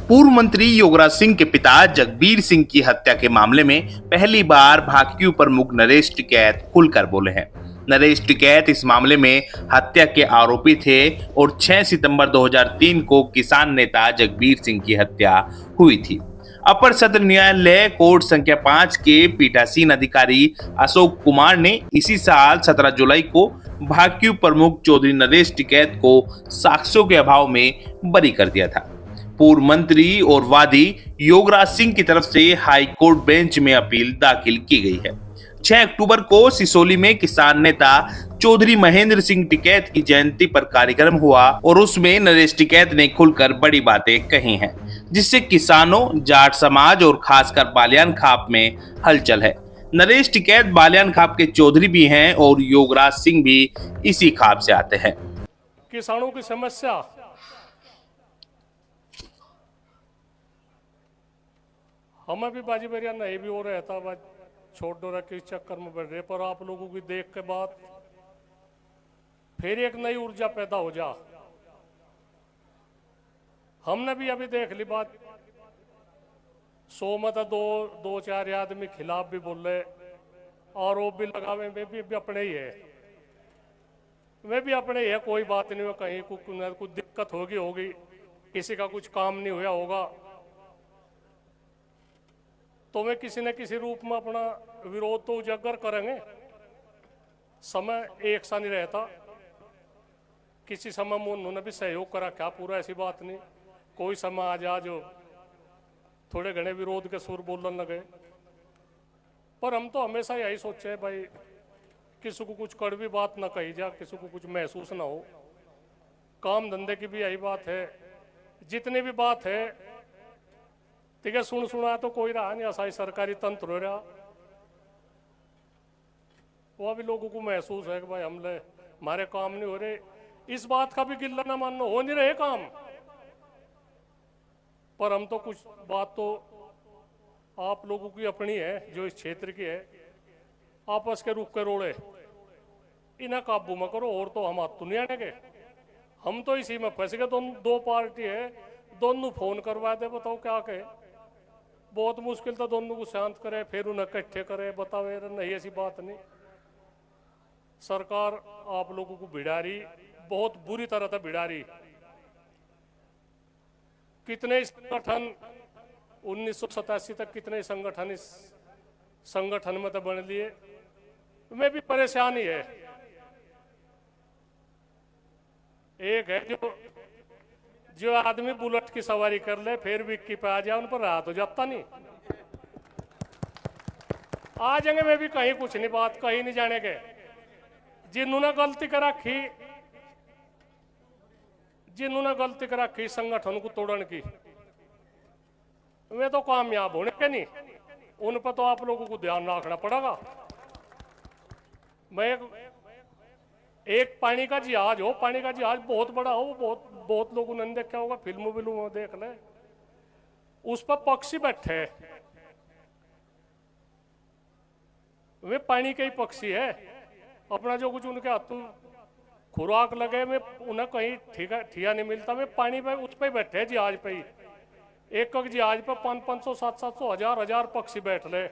पूर्व मंत्री योगराज सिंह के पिता जगबीर सिंह की हत्या के मामले में पहली बार भाकियू प्रमुख नरेश टिकैत खुलकर बोले हैं। नरेश टिकैत इस मामले में हत्या के आरोपी थे और 6 सितंबर 2003 को किसान नेता जगबीर सिंह की हत्या हुई थी। अपर सत्र न्यायालय कोर्ट संख्या 5 के पीठासीन अधिकारी अशोक कुमार ने इसी साल 17 जुलाई को भाकियू प्रमुख चौधरी नरेश टिकैत को साक्ष्यों के अभाव में बरी कर दिया था। पूर्व मंत्री और वादी योगराज सिंह की तरफ से हाई कोर्ट बेंच में अपील दाखिल की गई है। 6 अक्टूबर को सिसोली में किसान नेता चौधरी महेंद्र सिंह टिकैत की जयंती पर कार्यक्रम हुआ और उसमें नरेश टिकैत ने खुलकर बड़ी बातें कही हैं, जिससे किसानों, जाट समाज और खासकर बालियान खाप में हलचल है। नरेश टिकैत बालियान खाप के चौधरी भी हैं और योगराज सिंह भी इसी खाप से आते हैं। किसानों की समस्या हमें भी बाजी बरिया नहीं भी हो रहा था, छोड़ दो रहा किस चक्कर में बढ़ रहे, पर आप लोगों की देख के बाद फिर एक नई ऊर्जा पैदा हो जा। हमने भी अभी देख ली बात, 100 में तो दो चार आदमी खिलाफ भी बोल रहे, आरोप भी लगावे, वे भी अपने ही है, वे भी अपने ही है, कोई बात नहीं, कहीं कुछ दिक्कत होगी, किसी का कुछ काम नहीं हुआ होगा तो वे किसी न किसी रूप में अपना विरोध तो उजागर करेंगे। समय एक सा नहीं रहता, किसी समय में उन्होंने भी सहयोग करा, क्या पूरा ऐसी बात नहीं, कोई समय आ जा जो थोड़े घने विरोध के सुर बोलने लगे, पर हम तो हमेशा यही सोचे भाई किसी को कुछ कड़वी बात ना कही जा, किसी को कुछ महसूस ना हो। काम धंधे की भी यही बात है, जितनी भी बात है ठीक है, सुना तो कोई रहा नहीं, ऐसा ही सरकारी तंत्र हो रहा, वो भी लोगों को महसूस है कि भाई हमले हमारे काम नहीं हो रहे, इस बात का भी गिल्ला ना मानना, हो नहीं रहे काम, पर हम तो कुछ बात तो आप लोगों की अपनी है जो इस क्षेत्र की है, आपस के रुख के रोड़े इन्हें काबू में करो, और तो हम हाथ तो नहीं आने, हम तो इसी में फंस गए। दो पार्टी है, दोनों फोन करवा दे, बताओ क्या कहे, बहुत मुश्किल था दोनों को शांत करे, फिर उन्हें इकट्ठे करे, बताओ नहीं ऐसी बात नहीं। सरकार आप लोगों को भिड़ा रही, बहुत बुरी तरह से भिड़ा रही। कितने संगठन 1987 तक कितने संगठन इस संगठन में तो बन लिए, में भी परेशानी है। एक है जो आदमी बुलेट की सवारी कर ले फिर विक्की पे आ जाए, उन पर रात हो जाता नहीं, आ जाएंगे में भी कहीं कुछ नहीं, बात कहीं नहीं जाने के। जिन्होंने गलती कर रखी संगठन को तोड़ने की, वे तो कामयाब होने के नहीं, उन पर तो आप लोगों को ध्यान रखना पड़ेगा। मैं एक पानी का जहाज हो, पानी का जहाज बहुत बड़ा हो, बहुत लोगों ने देखा होगा, फिल्मों में देख ले, उस पर पक्षी बैठे हैं, वे पानी के ही पक्षी है, अपना जो कुछ उनके हाथों खुराक लगे में उन्हें कहीं ठिया नहीं मिलता, वे पानी पे उस पर बैठे जहाज पे ही, एक जहाज पे 500 700 हजार पक्षी बैठ ले,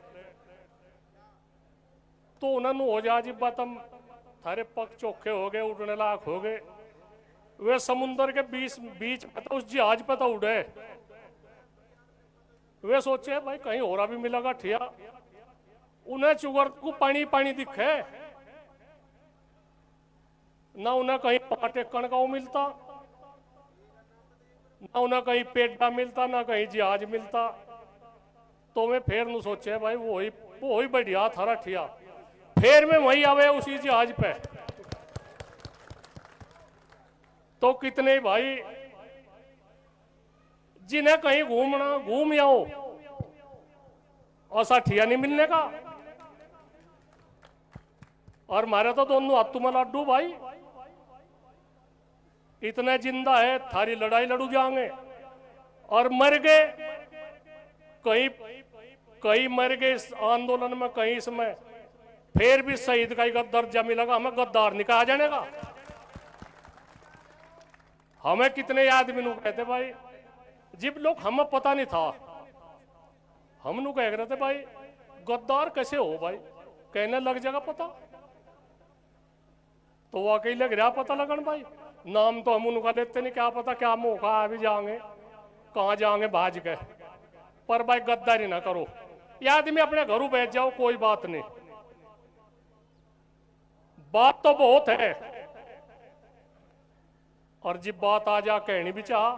तो उन्होंने हो जा जी बात, हम थारे पग चौखे हो गए, उड़ने लायक हो गए, वे समुद्र के बीच उस जहाज पे तो उड़े, वे सोचे भाई कहीं और भी मिलेगा ठिया, उन्हें चुगर को पानी दिखे ना, उन्हें कहीं पाटे कणका मिलता ना, उन्हें कहीं पेड़ा मिलता ना कहीं जहाज मिलता, तो मैं फिर न सोचे भाई वो ही बढ़िया थारा ठिया, फिर मैं वही आवे उसी जहाज पे, तो कितने भाई जिन्हें कहीं घूम आओ ऐसा ठिया नहीं मिलने का, और मारे तो दोनों हाथों में लाडू भाई, इतने जिंदा है, थारी लड़ाई लड़ू जाएंगे, और मर गए कहीं मर गए इस आंदोलन में, कहीं इसमें फिर भी शहीद का ही दर्जा मिलेगा, हमें गद्दार नहीं कहा जाने का। हमें कितने आदमी कहते भाई जब लोग हमें पता नहीं था, हम लोग कह रहे थे भाई गद्दार कैसे हो भाई, कहने लग जाएगा पता, तो वाकई लग रहा पता लगन भाई। नाम तो हम उनका लेते नहीं, क्या पता क्या मौका आ भी जाएंगे, कहाँ जाएंगे भाज के। पर भाई गद्दारी ना करो, ये आदमी अपने घरों बैठ जाओ, कोई बात नहीं। बात तो बहुत है, और जब बात आ जा कहनी भी चाह,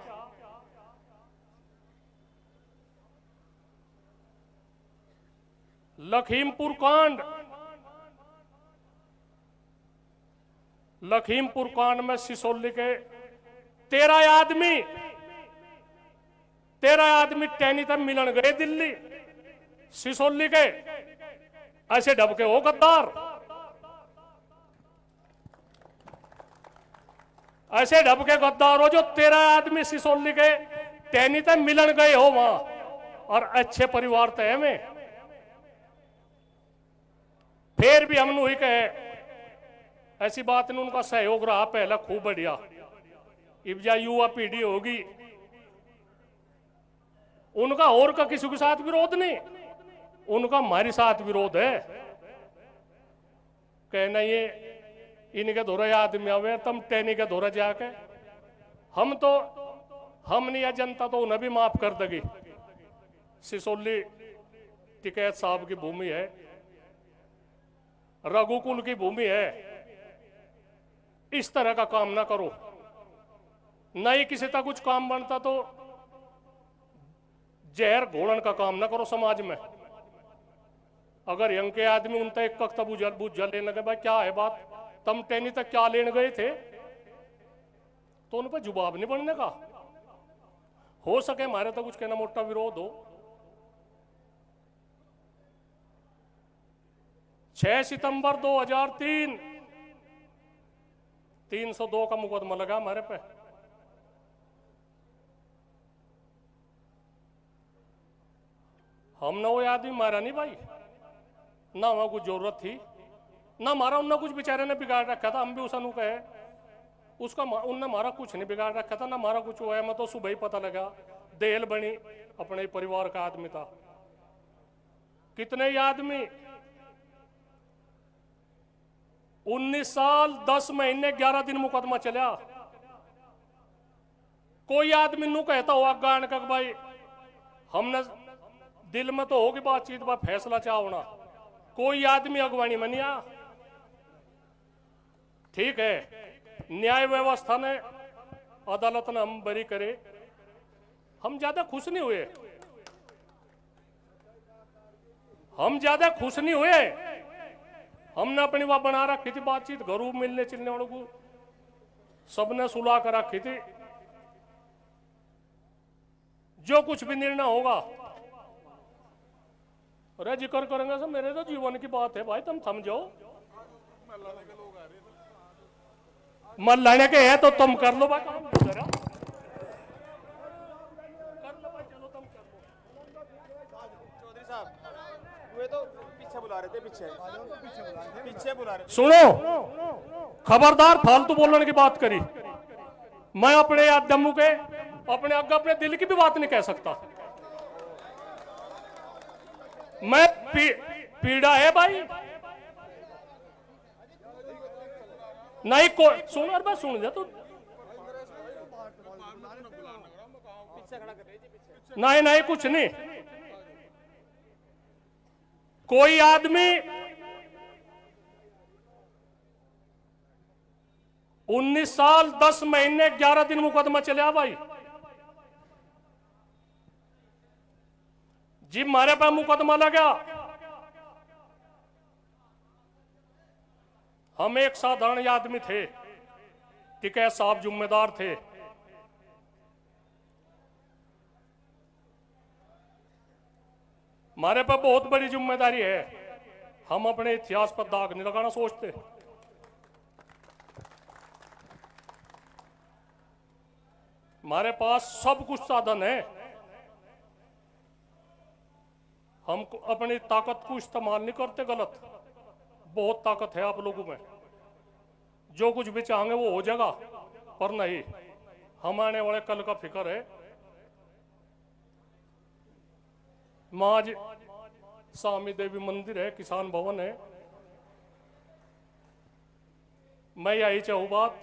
लखीमपुर कांड, लखीमपुर कांड में सिसोली के 13 आदमी टैनी तक मिलन गए दिल्ली, सिसोली के ऐसे ढबके हो गद्दार, ऐसे ढबके गद्दार हो जो 13 आदमी सिसोली के टैनी तक मिलन गए हो वहां, और अच्छे परिवार तय में। फिर भी हमने वही कहे, ऐसी बात नहीं, उनका सहयोग रहा पहला खूब बढ़िया। इब्जा युवा पीढ़ी होगी, उनका और का किसी के साथ विरोध नहीं, उनका हमारे साथ विरोध है। कहना ये इनके धोरे आदमी आवे, तुम टैनी के धोरे जाके, हम नहीं, या जनता तो उन्हें भी माफ कर देगी। सिसोली टिकैत साहब की भूमि है, रघुकुल की भूमि है, इस तरह का काम ना करो। नहीं किसी का कुछ काम बनता तो जहर घोड़न का काम ना करो समाज में। अगर यंग के आदमी उन तक एक वक्त बुझ लेने लगे, भाई क्या है बात, तुम टैनी तक क्या लेने गए थे, तो उन पर जवाब नहीं बनने का। हो सके हमारे तो कुछ कहना मोटा विरोध हो। 6 सितंबर 2003 302 का मुकदमा लगा हमारे पे। हमने वो आदमी मारा नहीं भाई, ना वहां कुछ जरूरत थी, ना मारा उनने, कुछ बेचारे ने बिगाड़ रखा था, हम भी उसा कहे, उसका उनने मारा कुछ नहीं बिगाड़ रखा था, ना मारा कुछ हुआ है। मैं तो सुबह ही पता लगा, देल बनी, अपने परिवार का आदमी था। कितने ही आदमी 19 साल 10 महीने 11 दिन मुकदमा चला। कोई आदमी नू कहता हो गान का भाई हमने दिल में तो होगी बातचीत, बा फैसला चाहना, कोई आदमी अगवानी में नहीं आ। ठीक है, न्याय व्यवस्था ने, अदालत ने हम बरी करे, हम ज्यादा खुश नहीं हुए, हम ज्यादा खुश नहीं हुए। हमने अपनी वहां बना रखी थी बातचीत, घरों मिलने चिलने वालों को सबने सुलह कर रखी थी। जो कुछ भी निर्णय होगा, अरे जिक्र करेंगे सब, मेरे तो जीवन की बात है भाई, तुम थम जाओ। मन लाने के है तो तुम कर लो भाई, काम जरा कर लो भाई, चलो तुम कर लो। चौधरी साहब वे तो पीछे बुला रहे थे, पीछे बुला रहे थे। सुनो, खबरदार फालतू बोलने की बात करी। मैं अपने दम्मू के अपने आगे अपने दिल की भी बात नहीं कह सकता। मैं पीड़ा है भाई, नहीं को सुन, और बात सुन जा तू, नहीं नहीं कुछ नहीं। कोई आदमी 19 साल 10 महीने 11 दिन मुकदमा चला भाई। जी हमारे पास मुकदमा लगा, हम एक साधारण आदमी थे, टिकैत साहब जिम्मेदार थे। हमारे पर बहुत बड़ी जिम्मेदारी है, हम अपने इतिहास पर दाग नहीं लगाना सोचते। हमारे पास सब कुछ साधन है, हम अपनी ताकत को इस्तेमाल नहीं करते गलत। बहुत ताकत है आप लोगों में, जो कुछ भी चाहेंगे वो हो जाएगा, पर नहीं, हम आने वाले कल का फिक्र है। माज स्वामी देवी मंदिर है, किसान भवन है। मैं यही चाहूँ बात,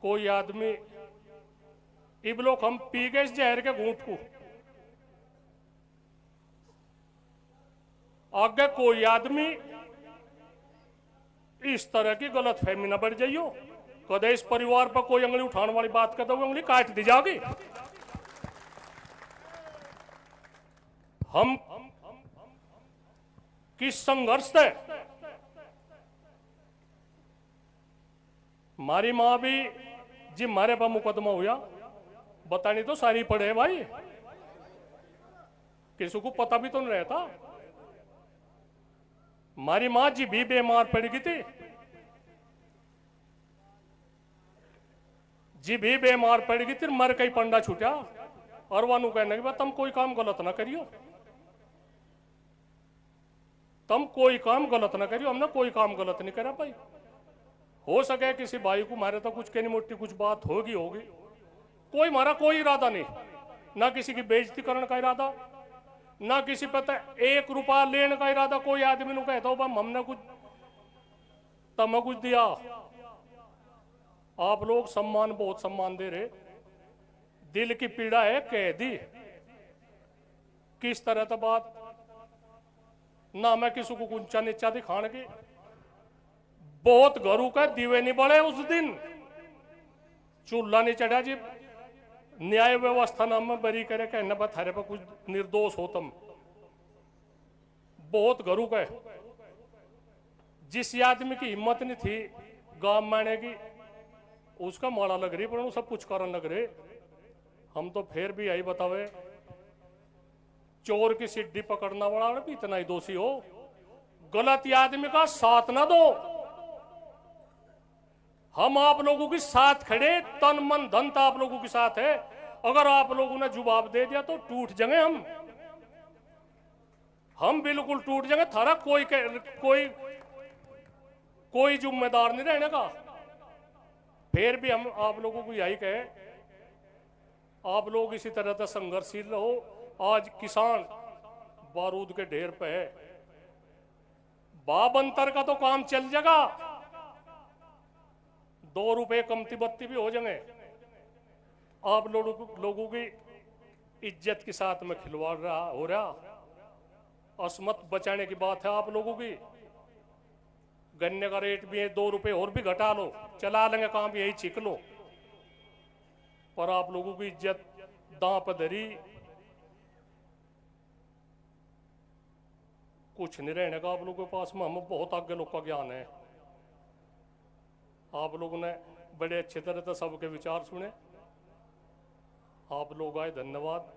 कोई आदमी इबलोक हम पी गए इस जहर के घूंट को, आगे कोई आदमी इस तरह की गलत फहमी न बढ़ जाइयो, कदे इस परिवार पर कोई उंगली उठाने वाली बात करता हुआ उंगली काट दी जाएगी। हम किस संघर्ष थे, हमारी मां भी जी हमारे पर मुकदमा हुआ, बतानी तो सारी पड़े भाई, किसी को पता भी तो नहीं रहता। हमारी मां जी भी बीमार पड़ गई थी, जी भी बीमार पड़ गई थी, मर कई पंडा छूटा, और वानू कहने के बाद तुम कोई काम गलत ना करियो, तुम कोई काम गलत ना करियो। हमने कोई काम गलत नहीं करा भाई। हो सके किसी भाई को मारे तो कुछ कहनी मोटी कुछ बात होगी, कोई हमारा कोई इरादा नहीं, ना किसी की बेइज्जती करने का इरादा, ना किसी पता 1 रुपया लेने का इरादा। कोई आदमी नु कहता हो बम हमने कुछ तम कुछ दिया, आप लोग सम्मान बहुत सम्मान दे रहे, दिल की पीड़ा है कह दी, किस तरह तो बात ना, मैं किसी को ऊंचा नीचा दिखाने की, बहुत घरों का दीवे नहीं बड़े उस दिन, चूल्हा नहीं चढ़ा जी, न्याय व्यवस्था नाम में बरी करे कहना बा थारे पर कुछ निर्दोष हो तुम, बहुत घरों का। जिस आदमी की हिम्मत नहीं थी गांव माने की, उसका माड़ा लग रही, पर सब कुछ कारण लग रहे। हम तो फिर भी यही बतावे, चोर की सिड्डी पकड़ना वाला भी इतना ही दोषी हो, गलत आदमी का साथ ना दो। हम आप लोगों के साथ खड़े, तन मन धन तो आप लोगों के साथ है, अगर आप लोगों ने जवाब दे दिया तो टूट जाएंगे हम बिल्कुल टूट जाएंगे। थारा कोई जिम्मेदार नहीं रहने का। फिर भी हम आप लोगों को यही कहे, आप लोग इसी तरह से संघर्षशील रहो। आज किसान बारूद के ढेर पे है, बाबंतर का तो काम चल जाएगा, 2 रुपए कमती बत्ती भी हो जाएंगे। आप लोगों की इज्जत के साथ में खिलवाड़ हो रहा, असमत बचाने की बात है आप लोगों की। गन्ने का रेट भी है, 2 रुपए और भी घटा लो, चला लेंगे काम, यही छिक लो, पर आप लोगों की इज्जत दांव पर धरी, कुछ नहीं रहने का आप लोगों के पास में। हम बहुत आगे लोग का ज्ञान है, आप लोगों ने बड़े अच्छे तरह से सबके विचार सुने, आप लोग आए, धन्यवाद।